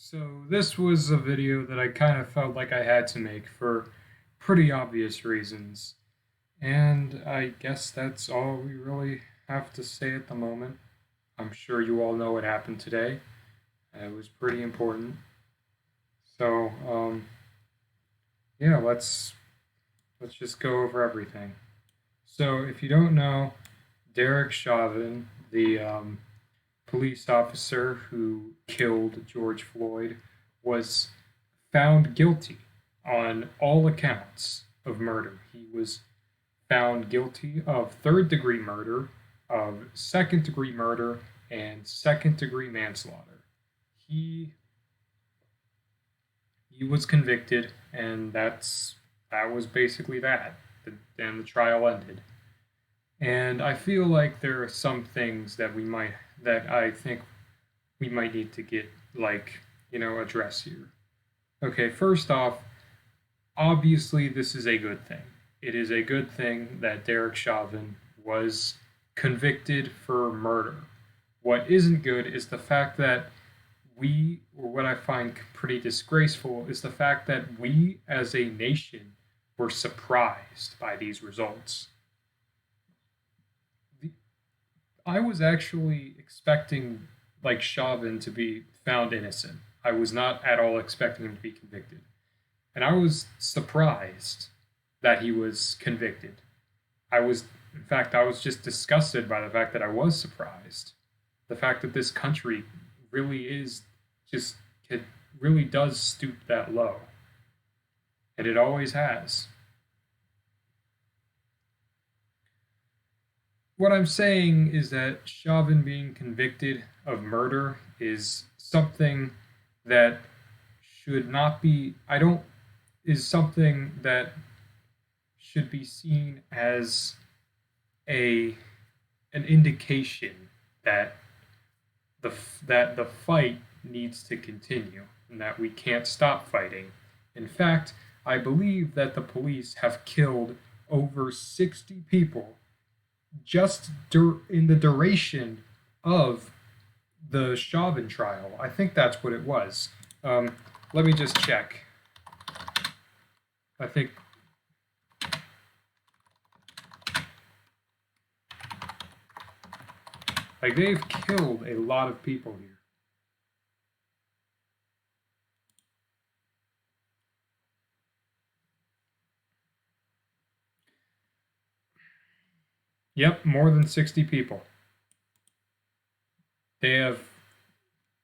So this was a video that I kind of felt like I had to make for pretty obvious reasons. And I guess that's all we really have to say at the moment. I'm sure you all know what happened today. It was pretty important. So, yeah, let's just go over everything. So, if you don't know, Derek Chauvin, the police officer who killed George Floyd, was found guilty on all accounts of murder. He was found guilty of third degree murder, of second degree murder, and second degree manslaughter. He he was convicted, and that was basically that. And the trial ended. And I feel like there are some things that I think we might need to get address here. Okay, first off, obviously this is a good thing. It is a good thing that Derek Chauvin was convicted for murder. What isn't good is the fact that or what I find pretty disgraceful, is the fact that we as a nation were surprised by these results. The, I was actually expecting Chauvin to be found innocent. I was not at all expecting him to be convicted. And I was surprised that he was convicted. In fact, I was just disgusted by the fact that I was surprised. The fact that this country really is just, it really does stoop that low. And it always has. What I'm saying is that Chauvin being convicted of murder is something that should not be, I don't, is something that should be seen as a an indication that the fight needs to continue and that we can't stop fighting. In fact, I believe that the police have killed over 60 people just in the duration of the Chauvin trial. I think that's what it was. Let me just check. I think they've killed a lot of people here. Yep, more than 60 people. They have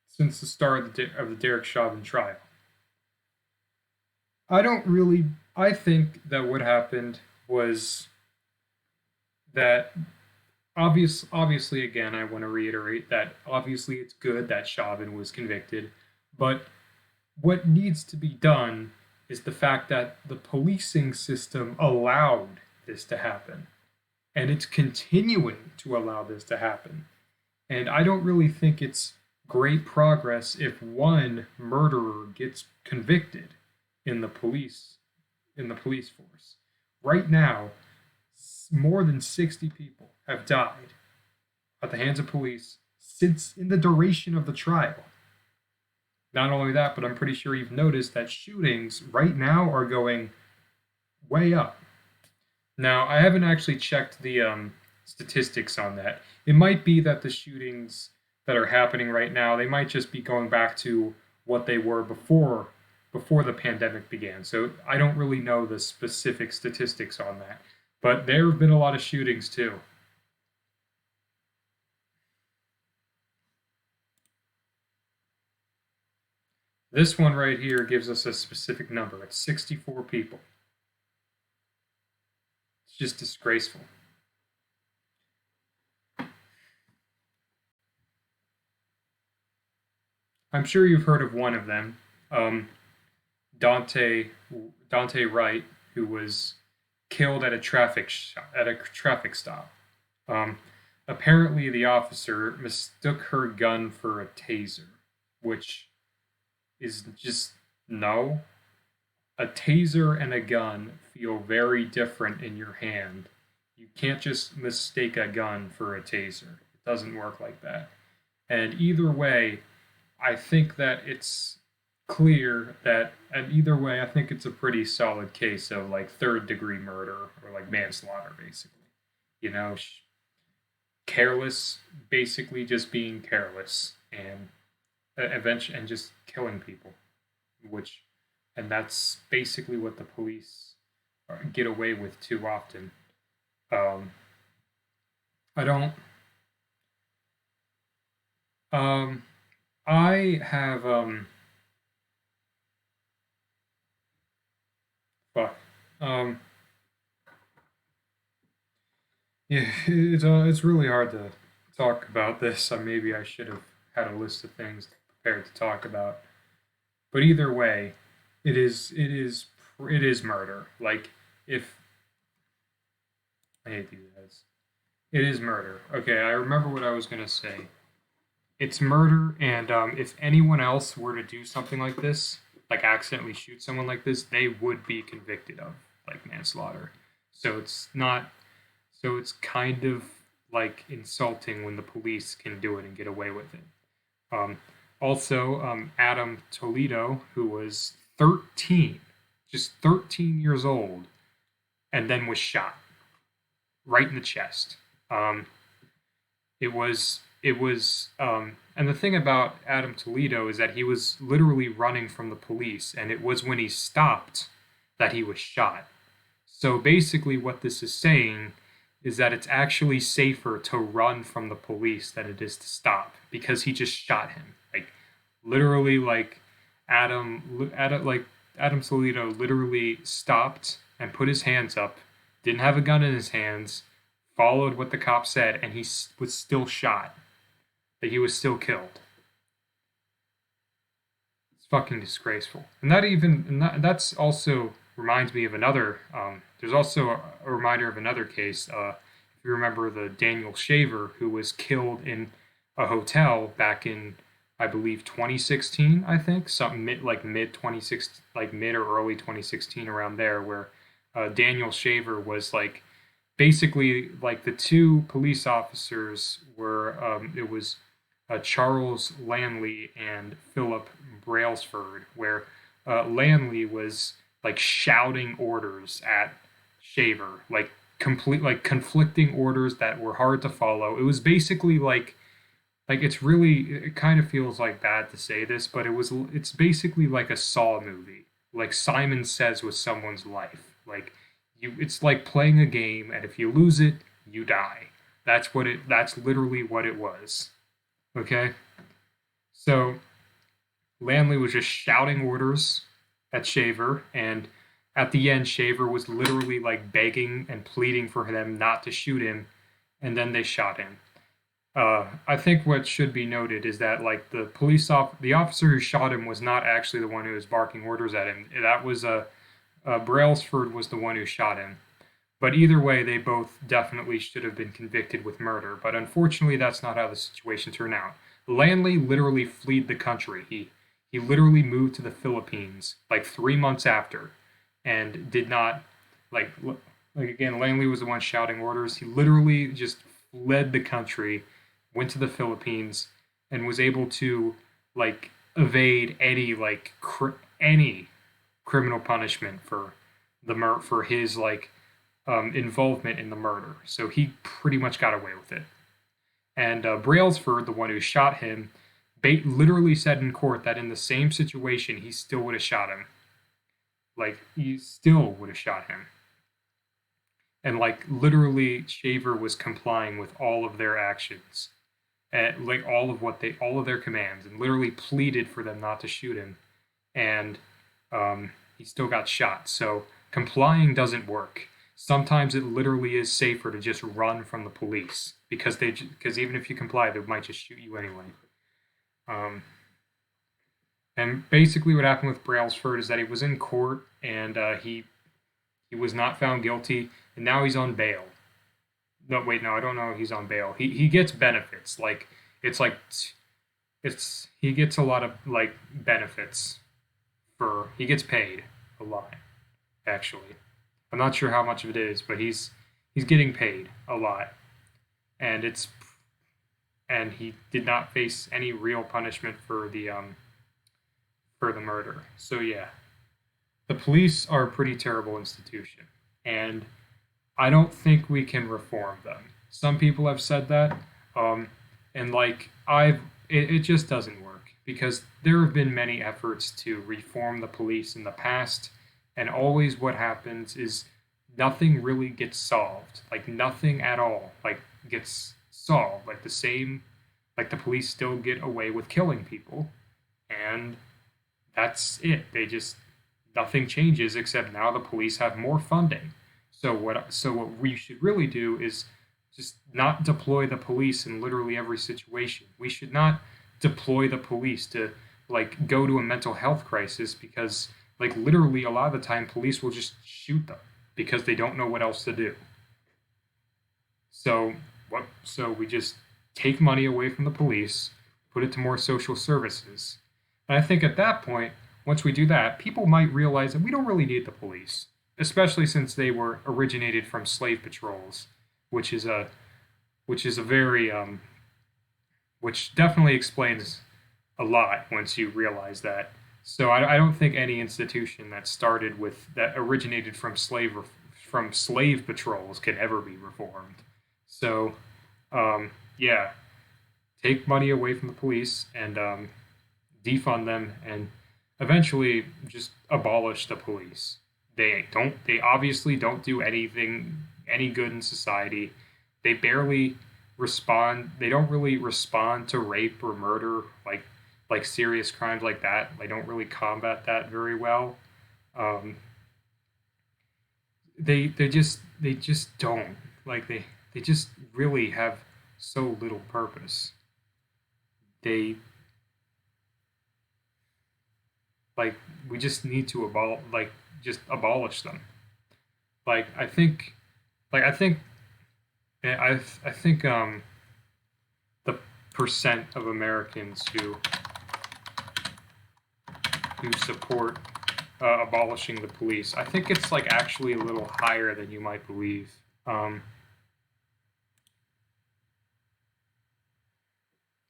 since the start of the Derek Chauvin trial. I think that what happened was that obviously, again, I want to reiterate that obviously it's good that Chauvin was convicted, but what needs to be done is the fact that the policing system allowed this to happen, and it's continuing to allow this to happen. And I don't really think it's great progress if one murderer gets convicted in the police in the police force. Right now, more than 60 people have died at the hands of police since in the duration of the trial. Not only that, but I'm pretty sure you've noticed that shootings right now are going way up. Now, I haven't actually checked the statistics on that. It might be that the shootings that are happening right now, they might just be going back to what they were before the pandemic began. So I don't really know the specific statistics on that. But there have been a lot of shootings too. This one right here gives us a specific number. It's 64 people. It's just disgraceful. I'm sure you've heard of one of them, Dante Dante Wright, who was killed at a traffic stop. Um, Apparently, the officer mistook her gun for a taser, which is just no. A taser and a gun feel very different in your hand. You can't just mistake a gun for a taser. It doesn't work like that. And either way, I think that clear that, and either way, I think it's a pretty solid case of like third degree murder or like manslaughter, basically. You know, careless, basically just being careless and eventually and just killing people, which, and that's basically what the police get away with too often. Um, I don't. Um, I have fuck. Um, yeah, it's really hard to talk about this. Maybe I should have had a list of things prepared to talk about. But either way, it is murder. Like if I hate these guys, it is murder. Okay, I remember what I was gonna say. It's murder, and if anyone else were to do something like this, like accidentally shoot someone like this, they would be convicted of like manslaughter. So it's not. So it's kind of like insulting when the police can do it and get away with it. Um, Also, Adam Toledo, who was 13, just 13 years old, and then was shot right in the chest. Um, and the thing about Adam Toledo is that he was literally running from the police, and it was when he stopped that he was shot. So basically, what this is saying is that it's actually safer to run from the police than it is to stop because he just shot him. Like literally, like Adam Toledo literally stopped and put his hands up, didn't have a gun in his hands, followed what the cop said, and he was still shot. That he was still killed. It's fucking disgraceful. That's also reminds me of another. There's also a reminder of another case. If you remember the Daniel Shaver who was killed in a hotel back in, I believe, 2016. I think something mid 2016, like mid or early 2016, around there, where Daniel Shaver was like basically like the two police officers were. It was Charles Lanley and Philip Brailsford, where Lanley was like shouting orders at Shaver, like conflicting orders that were hard to follow. It was basically it kind of feels like bad to say this, but it's basically like a Saw movie. Like Simon Says with someone's life. It's like playing a game, and if you lose it, you die. That's literally what it was. Okay? So Lanley was just shouting orders at Shaver, and at the end, Shaver was literally like begging and pleading for them not to shoot him, and then they shot him. I think what should be noted is that like the officer who shot him was not actually the one who was barking orders at him. That was Brailsford was the one who shot him. But either way, they both definitely should have been convicted with murder. But unfortunately, that's not how the situation turned out. Lanley literally fled the country. He literally moved to the Philippines like 3 months after, and did not like like again. Lanley was the one shouting orders. He literally just fled the country, went to the Philippines, and was able to like evade any criminal punishment for for his involvement in the murder. So he pretty much got away with it. And Brailsford, the one who shot him, literally said in court that in the same situation, he still would have shot him. Like, he still would have shot him. And, like, literally, Shaver was complying with all of their actions. And, like, all of their commands, and literally pleaded for them not to shoot him. And he still got shot. So, complying doesn't work. Sometimes it literally is safer to just run from the police because even if you comply, they might just shoot you anyway. Um, and basically, what happened with Brailsford is that he was in court and he was not found guilty, and now he's on bail. No, wait, no, I don't know. If he's on bail. He gets benefits. It's like he gets a lot of like benefits for he gets paid a lot actually. I'm not sure how much of it is, but he's getting paid a lot, and he did not face any real punishment for the murder. So yeah, the police are a pretty terrible institution, and I don't think we can reform them. Some people have said that, um, and like it just doesn't work because there have been many efforts to reform the police in the past, and always what happens is nothing really gets solved. Like nothing at all, like gets solved. Like the same, like the police still get away with killing people, and that's it. They just nothing changes except now the police have more funding. So what we should really do is just not deploy the police in literally every situation. We should not deploy the police to like go to a mental health crisis because like literally a lot of the time police will just shoot them because they don't know what else to do. So we just take money away from the police, put it to more social services. And I think at that point, once we do that, people might realize that we don't really need the police, especially since they were originated from slave patrols, which is a which is a very which definitely explains a lot once you realize that. So I don't think any institution that started with that originated from slave patrols can ever be reformed. So yeah, take money away from the police and defund them and eventually just abolish the police. They obviously don't do anything any good in society. They barely respond. They don't really respond to rape or murder like serious crimes like that. They don't really combat that very well. Um, they just don't like they just really have so little purpose. They like we just need to just abolish them. Like I think I think the percent of Americans who support abolishing the police, I think it's like actually a little higher than you might believe.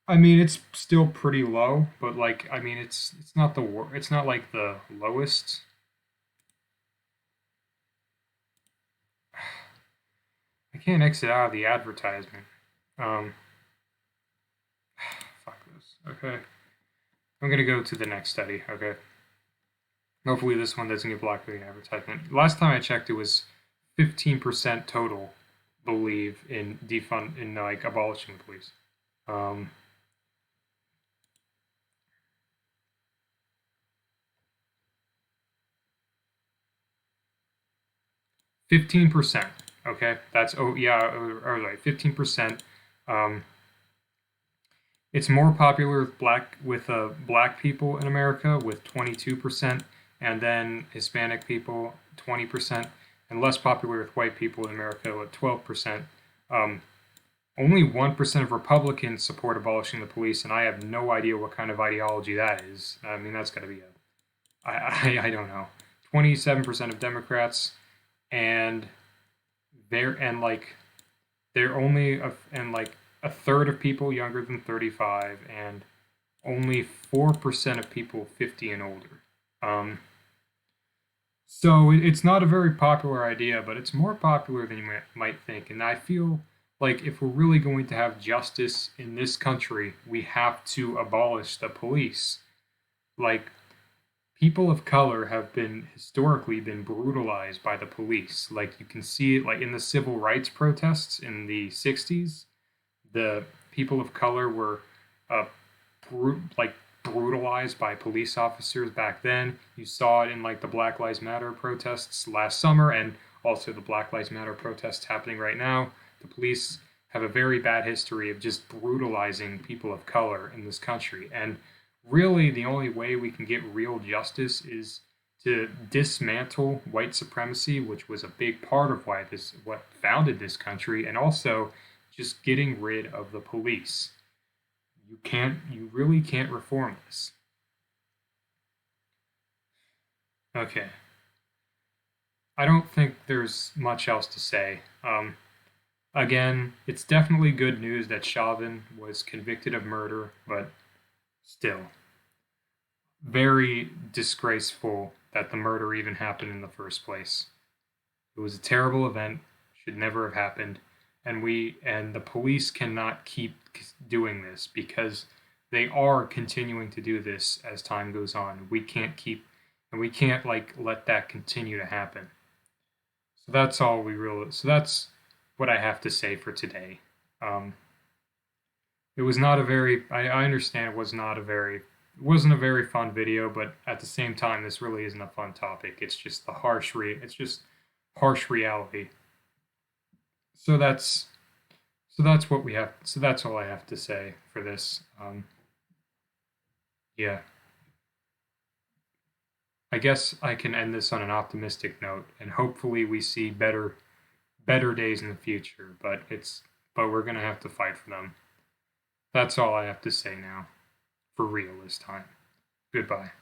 I mean, it's still pretty low, but like I mean, it's not it's not like the lowest. I can't exit out of the advertisement. Um, fuck this. Okay, I'm gonna go to the next study. Okay, hopefully this one doesn't get blocked by the advertisement. Last time I checked, it was 15% total believe in defund in like abolishing the police. Um, 15%. Okay, that's oh yeah, or like 15%. Um, it's more popular with black people in America with 22%, and then Hispanic people 20%, and less popular with white people in America with 12%. Um, Only 1% of Republicans support abolishing the police, and I have no idea what kind of ideology that is. I mean, that's got to be I don't know. 27% of Democrats, and they're and like they're only and like a third of people younger than 35, and only 4% of people 50 and older. Um, so it's not a very popular idea, but it's more popular than you might think. And I feel like if we're really going to have justice in this country, we have to abolish the police. Like people of color have been historically been brutalized by the police. Like you can see it like in the civil rights protests in the 60s, the people of color were uh, like brutalized by police officers back then. You saw it in like the Black Lives Matter protests last summer and also the Black Lives Matter protests happening right now. The police have a very bad history of just brutalizing people of color in this country. And really, the only way we can get real justice is to dismantle white supremacy, which was a big part of what founded this country, and also just getting rid of the police. You really can't reform this. Okay. I don't think there's much else to say. Again, it's definitely good news that Chauvin was convicted of murder, but still. very disgraceful that the murder even happened in the first place. It was a terrible event, should never have happened, and the police cannot keep doing this because they are continuing to do this as time goes on. We can't like let that continue to happen. So that's all we really. So that's what I have to say for today. Um, it was not a very. I understand it was not a very. It wasn't a very fun video, but at the same time, this really isn't a fun topic. It's just the It's just harsh reality. So that's what we have. So that's all I have to say for this. Yeah, I guess I can end this on an optimistic note, and hopefully we see better days in the future. But we're gonna have to fight for them. That's all I have to say now, for real this time. Goodbye.